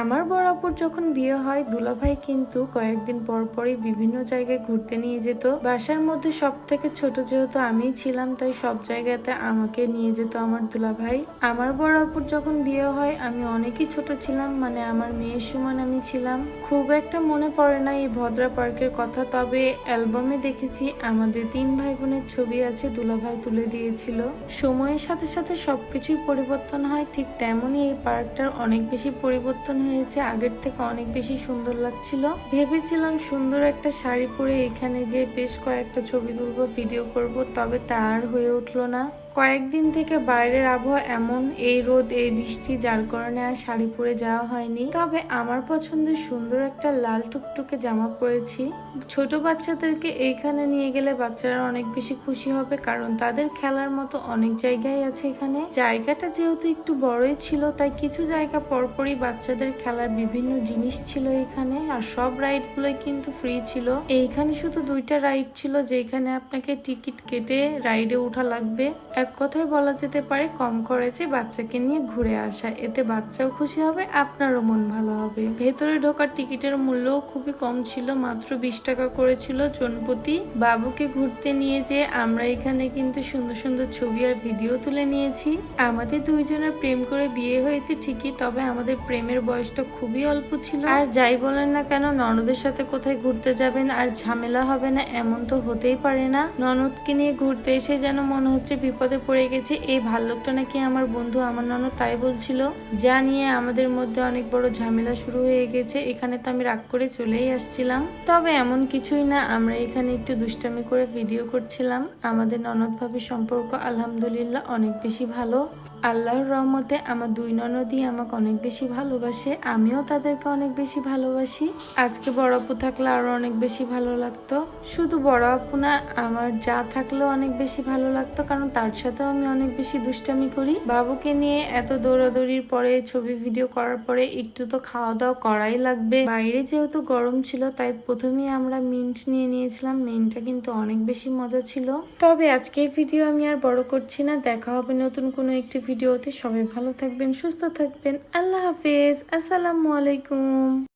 আমার বড় আপুর যখন বিয়ে হয় দুলাভাই কিন্তু কয়েকদিন পর পরই বিভিন্ন জায়গায় ঘুরতে নিয়ে যেত। বাসার মধ্যে সব থেকে ছোট যেহেতু আমিই ছিলাম, তাই সব জায়গাতে আমাকে নিয়ে যেত আমার দুলাভাই। আমার বড় আপুর যখন বিয়ে হয় আমি অনেকই ছোট ছিলাম, মানে আমার মেয়ের সমান আমি ছিলাম। খুব একটা মনে পড়ে না এই ভদ্রা পার্কের কথা, তবে অ্যালবামে দেখেছি আমাদের 3 ভাই বোনের ছবি আছে, দুলাভাই তুলে দিয়েছিল। সময়ের সাথে সাথে সবকিছুই পরিবর্তন হয়, ঠিক তেমনই এই পার্কটার অনেক বেশি পরিবর্তন হয়েছে, আগের থেকে অনেক বেশি সুন্দর লাগছিল। ভেবেছিলাম সুন্দর একটা শাড়ি পরে এখানে যে বেশ কয়েকটা ছবি তুলবো, ভিডিও করব, তবে তা আর হয়ে উঠলো না। কয়েকদিন থেকে বাইরের আবহাওয়া এমন, এই রোদ এই বৃষ্টি, যার কারণে আর শাড়ি পরে যাওয়া হয়নি। তবে আমার পছন্দের সুন্দর একটা লাল টুকটুকে জামা পরেছি। ছোট বাচ্চাদেরকে এইখানে নিয়ে গেলে বাচ্চারা অনেক বেশি খুশি হবে, কারণ তাদের খেলার মতো অনেক জায়গায় আছে এখানে। জায়গাটা যেহেতু একটু বড়ই ছিল, তাই কিছু জায়গা পরপরই বাচ্চাদের খেলার বিভিন্ন জিনিস ছিল এখানে। আর সব রাইড গুলোই কিন্তু ফ্রি ছিল। এইখানে শুধু 2টা রাইড ছিল যেখানে আপনাকে টিকিট কেটে রাইডে ওঠা লাগবে। এক কথায় বলা যেতে পারে কম খরচে বাচ্চাকে নিয়ে ঘুরে আসা, এতে বাচ্চাও খুশি হবে, আপনারও মন ভালো হবে। ভেতরে ঢোকার টিকিটের মূল্যও খুবই কম ছিল, মাত্র 20 টাকা করেছিল জনপ্রতি। বাবুকে ঘুরতে নিয়ে যে আমরা এখানে কিন্তু সুন্দর সুন্দর ছবি আর ভিডিও তুলে নিয়েছি। আমাদের দুইজনের প্রেম করে বিয়ে হয়েছে ঠিকই, তবে আমাদের প্রেমের বয়সটা খুবই অল্প ছিল। আর যাই বলেন না কেন, ননদের সাথে কোথায় ঘুরতে যাবেন আর ঝামেলা হবে না এমন তো হতেই পারে না। ননদকে নিয়ে ঘুরতে এসে যেন মনে হচ্ছে বিপদে পড়ে গেছে। এই ভাল্লুকটা নাকি আমার বন্ধু, আমার ননদ তাই বলছিল, যা নিয়ে আমাদের মধ্যে অনেক বড় ঝামেলা শুরু হয়ে গেছে। এখানে তো আমি রাগ করে চলেই আসছিলাম, তবে এমন কিছুই না, আমরা এখানে একটু দুষ্টামি করে ভিডিও করছিলাম। আমাদের ননদ ভাবির সম্পর্ক আলহামদুলিল্লাহ অনেক বেশি ভালো। আল্লাহর রহমতে আমার 2 ননদই আমাকে অনেক বেশি ভালোবাসে, আমিও তাদেরকে অনেক বেশি ভালোবাসি। আজকে বড় আপু থাকলে আরো অনেক বেশি ভালো লাগতো। শুধু বড় আপু না, আমার যা থাকলেও অনেক বেশি ভালো লাগতো, কারণ তার সাথেও আমি অনেক বেশি দুষ্টামি করি। বাবুকে নিয়ে এত দৌড়াদৌড়ির পরে, ছবি ভিডিও করার পরে একটু তো খাওয়া দাওয়া করাই লাগবে। বাইরে যেহেতু গরম ছিল, তাই প্রথমেই আমরা মিন্ট নিয়ে নিয়েছিলাম। মিন্টটা কিন্তু অনেক বেশি মজা ছিল। তবে আজকের ভিডিও আমি আর বড় করছি না, দেখা হবে নতুন কোনো একটি ভিডিওতে। সবাই ভালো থাকবেন, সুস্থ থাকবেন। আল্লাহ হাফেজ, আসসালামু আলাইকুম।